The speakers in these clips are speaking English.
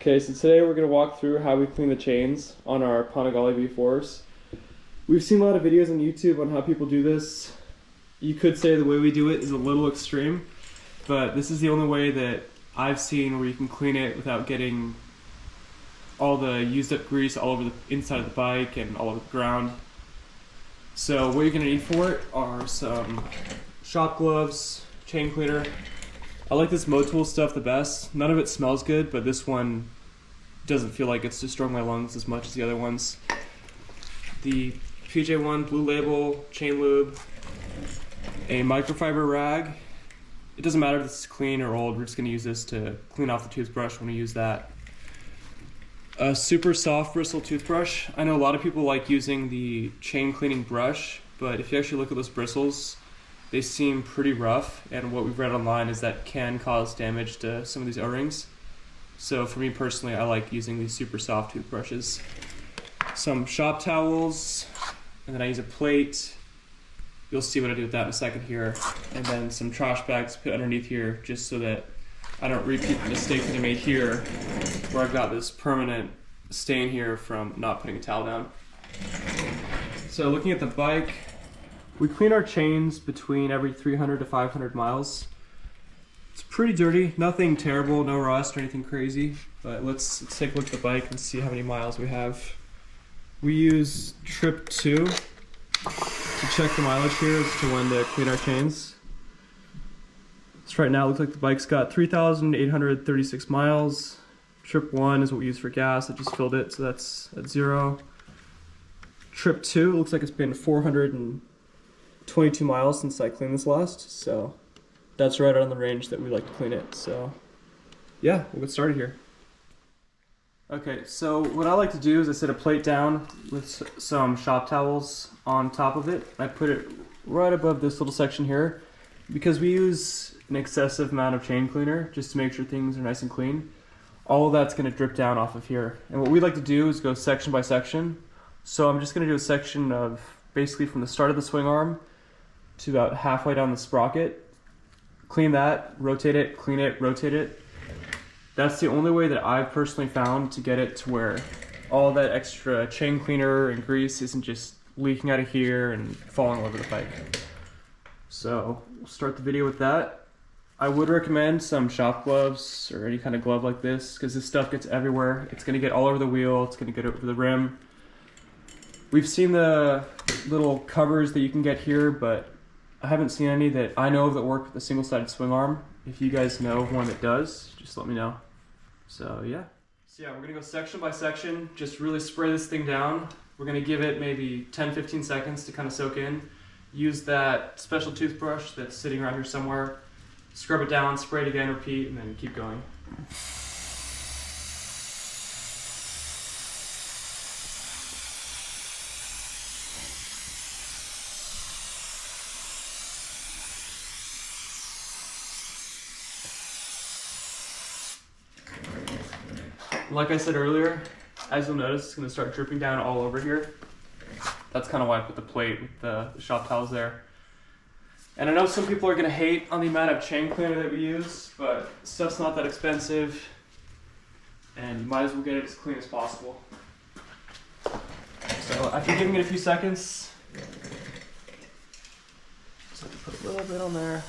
Okay, so today we're going to walk through how we clean the chains on our Panigale V4S. We've seen a lot of videos on YouTube on how people do this. You could say the way we do it is a little extreme, but this is the only way that I've seen where you can clean it without getting all the used up grease all over the inside of the bike and all over the ground. So what you're going to need for it are some shop gloves, chain cleaner. I like this Motul stuff the best. None of it smells good, but this one doesn't feel like it's destroying my lungs as much as the other ones. The PJ1 Blue Label chain lube, a microfiber rag. It doesn't matter if it's clean or old, we're just going to use this to clean off the toothbrush when we use that. A super soft bristle toothbrush. I know a lot of people like using the chain cleaning brush, but if you actually look at those bristles, they seem pretty rough, and what we've read online is that can cause damage to some of these O-rings. So for me personally, I like using these super soft toothbrushes. Some shop towels, and then I use a plate. You'll see what I do with that in a second here. And then some trash bags put underneath here just so that I don't repeat the mistake that I made here where I've got this permanent stain here from not putting a towel down. So looking at the bike, we clean our chains between every 300 to 500 miles. It's pretty dirty, nothing terrible, no rust or anything crazy, but let's take a look at the bike and see how many miles we have. We use trip 2 to check the mileage here as to when to clean our chains. So right now it looks like the bike's got 3,836 miles. Trip 1 is what we use for gas, I just filled it, so that's at 0. Trip 2 looks like it's been 422 miles since I cleaned this last, so that's right on the range that we like to clean it. So yeah, we'll get started here. Okay, so what I like to do is I set a plate down with some shop towels on top of it. I put it right above this little section here because we use an excessive amount of chain cleaner just to make sure things are nice and clean. All of that's going to drip down off of here, and what we like to do is go section by section. So I'm just going to do a section of basically from the start of the swing arm to about halfway down the sprocket. Clean that, rotate it, clean it, rotate it. That's the only way that I've personally found to get it to where all that extra chain cleaner and grease isn't just leaking out of here and falling all over the bike. So we'll start the video with that. I would recommend some shop gloves or any kind of glove like this because this stuff gets everywhere. It's going to get all over the wheel, it's going to get over the rim. We've seen the little covers that you can get here, but I haven't seen any that I know of that work with a single-sided swing arm. If you guys know of one that does, just let me know. So yeah. So yeah, we're gonna go section by section, just really spray this thing down. We're gonna give it maybe 10-15 seconds to kind of soak in. Use that special toothbrush that's sitting around here somewhere. Scrub it down, spray it again, repeat, and then keep going. Like I said earlier, as you'll notice, it's going to start dripping down all over here. That's kind of why I put the plate with the shop towels there. And I know some people are going to hate on the amount of chain cleaner that we use, but stuff's not that expensive, and you might as well get it as clean as possible. So after giving it a few seconds, just have to put a little bit on there.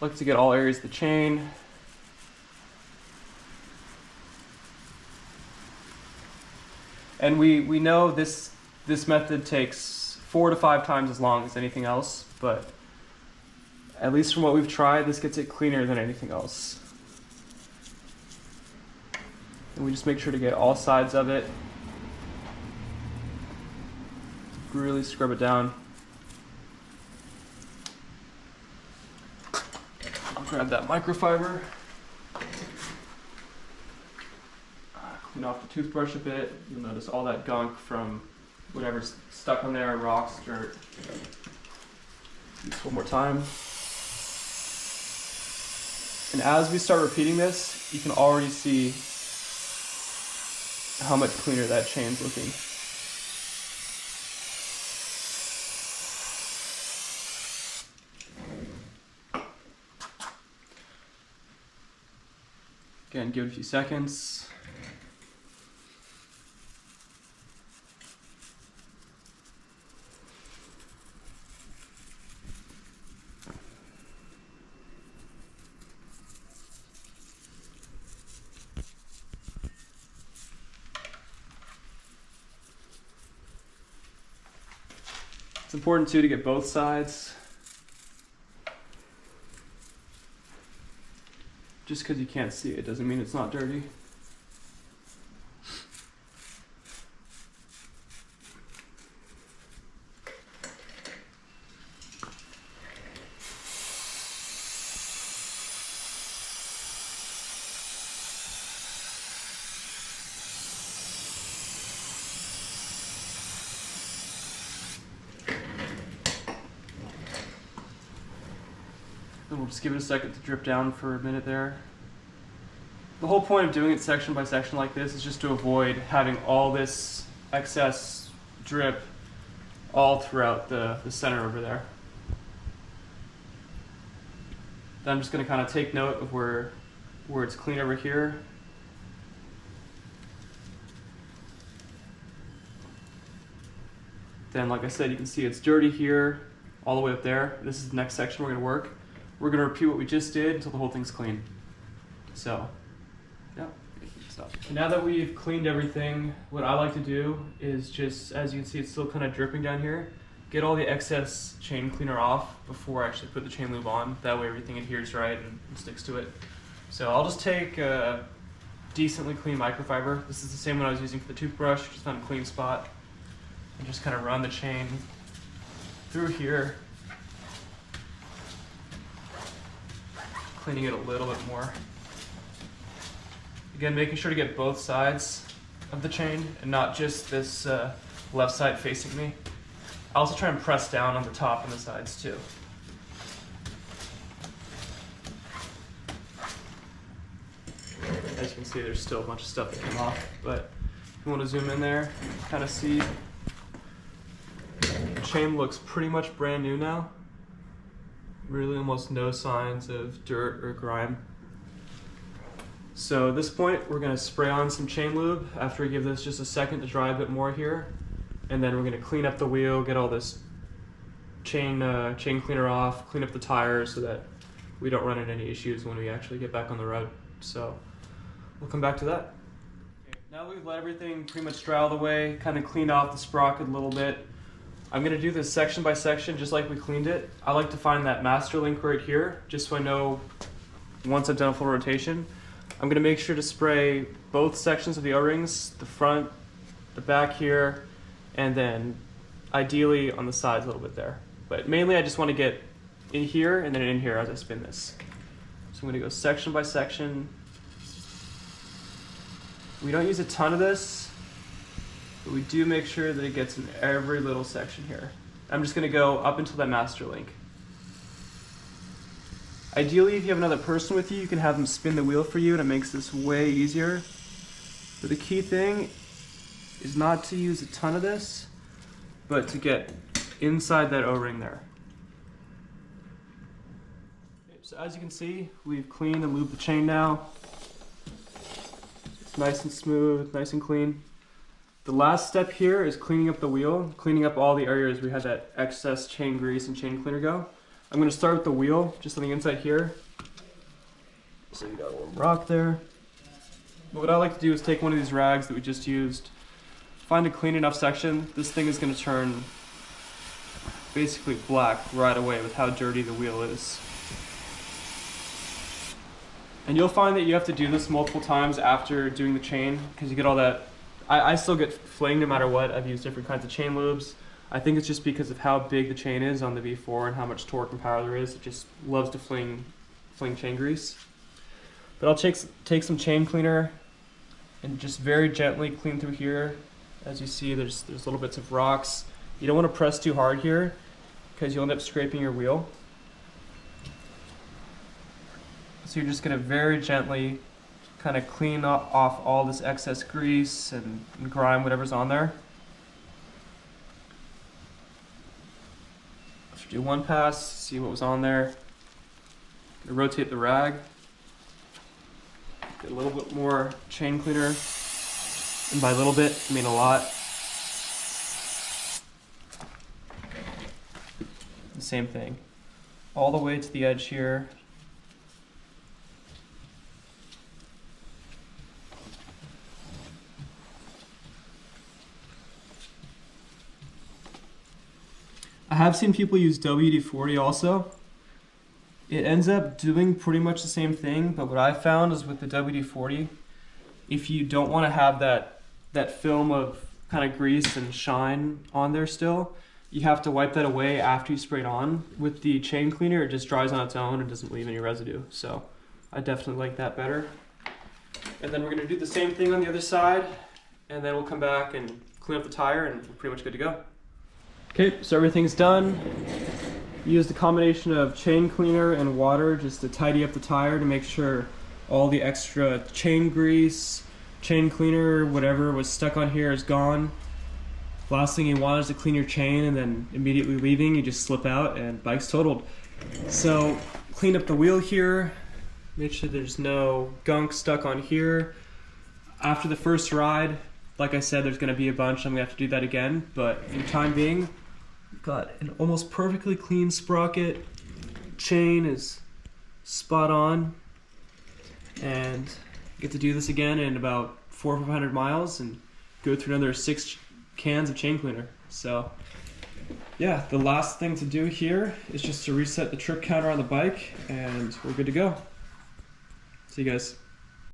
Like to get all areas of the chain. And we know this method takes 4 to 5 times as long as anything else, but at least from what we've tried, this gets it cleaner than anything else. And we just make sure to get all sides of it. Really scrub it down. I'll grab that microfiber. Clean off the toothbrush a bit. You'll notice all that gunk from whatever's stuck on there, rocks, dirt. Do this one more time. And as we start repeating this, you can already see how much cleaner that chain's looking. Again, give it a few seconds. It's important too to get both sides. Just because you can't see it doesn't mean it's not dirty. Then we'll just give it a second to drip down for a minute there. The whole point of doing it section by section like this is just to avoid having all this excess drip all throughout the center over there. Then I'm just going to kind of take note of where it's clean over here. Then, like I said, you can see it's dirty here, all the way up there. This is the next section we're going to work. We're going to repeat what we just did until the whole thing's clean. So, yeah, stop. Now that we've cleaned everything, what I like to do is just, as you can see, it's still kind of dripping down here. Get all the excess chain cleaner off before I actually put the chain lube on. That way everything adheres right and sticks to it. So I'll just take a decently clean microfiber. This is the same one I was using for the toothbrush, just found a clean spot. And just kind of run the chain through here, cleaning it a little bit more. Again, making sure to get both sides of the chain and not just this left side facing me. I also try and press down on the top and the sides too. As you can see, there's still a bunch of stuff that came off, but if you want to zoom in there, kind of see the chain looks pretty much brand new now. Really almost no signs of dirt or grime. So at this point, we're going to spray on some chain lube after we give this just a second to dry a bit more here. And then we're going to clean up the wheel, get all this chain cleaner off, clean up the tires so that we don't run into any issues when we actually get back on the road. So we'll come back to that. Okay, now that we've let everything pretty much dry all the way, kind of cleaned off the sprocket a little bit, I'm going to do this section by section just like we cleaned it. I like to find that master link right here just so I know once I've done a full rotation. I'm going to make sure to spray both sections of the O-rings, the front, the back here, and then ideally on the sides a little bit there. But mainly I just want to get in here and then in here as I spin this. So I'm going to go section by section. We don't use a ton of this, but we do make sure that it gets in every little section here. I'm just going to go up until that master link. Ideally, if you have another person with you, you can have them spin the wheel for you and it makes this way easier. But the key thing is not to use a ton of this, but to get inside that O-ring there. Okay, so as you can see, we've cleaned and lubed the chain now. It's nice and smooth, nice and clean. The last step here is cleaning up the wheel, cleaning up all the areas we had that excess chain grease and chain cleaner go. I'm going to start with the wheel, just on the inside here. So you got a little rock there. But what I like to do is take one of these rags that we just used, find a clean enough section. This thing is going to turn basically black right away with how dirty the wheel is. And you'll find that you have to do this multiple times after doing the chain because you get all that. I still get fling no matter what. I've used different kinds of chain lubes. I think it's just because of how big the chain is on the V4 and how much torque and power there is. It just loves to fling chain grease. But I'll take some chain cleaner and just very gently clean through here. As you see, there's little bits of rocks. You don't want to press too hard here because you'll end up scraping your wheel. So you're just going to very gently kind of clean off all this excess grease and grime, whatever's on there. Do one pass, see what was on there. Rotate the rag. Get a little bit more chain cleaner. And by a little bit, I mean a lot. The same thing. All the way to the edge here. I have seen people use WD-40 also. It ends up doing pretty much the same thing, but what I found is with the WD-40, if you don't want to have that film of kind of grease and shine on there still, you have to wipe that away after you spray it on. With the chain cleaner, it just dries on its own and doesn't leave any residue. So I definitely like that better. And then we're gonna do the same thing on the other side, and then we'll come back and clean up the tire and we're pretty much good to go. Okay, so everything's done. Used a combination of chain cleaner and water just to tidy up the tire to make sure all the extra chain grease, chain cleaner, whatever was stuck on here is gone. Last thing you want is to clean your chain and then immediately leaving, you just slip out and bike's totaled. So clean up the wheel here, make sure there's no gunk stuck on here. After the first ride, like I said, there's gonna be a bunch, I'm gonna have to do that again, but for the time being, got an almost perfectly clean sprocket. Chain is spot on. And get to do this again in about 400 or 500 miles and go through another 6 cans of chain cleaner. So yeah, the last thing to do here is just to reset the trip counter on the bike and we're good to go. See you guys.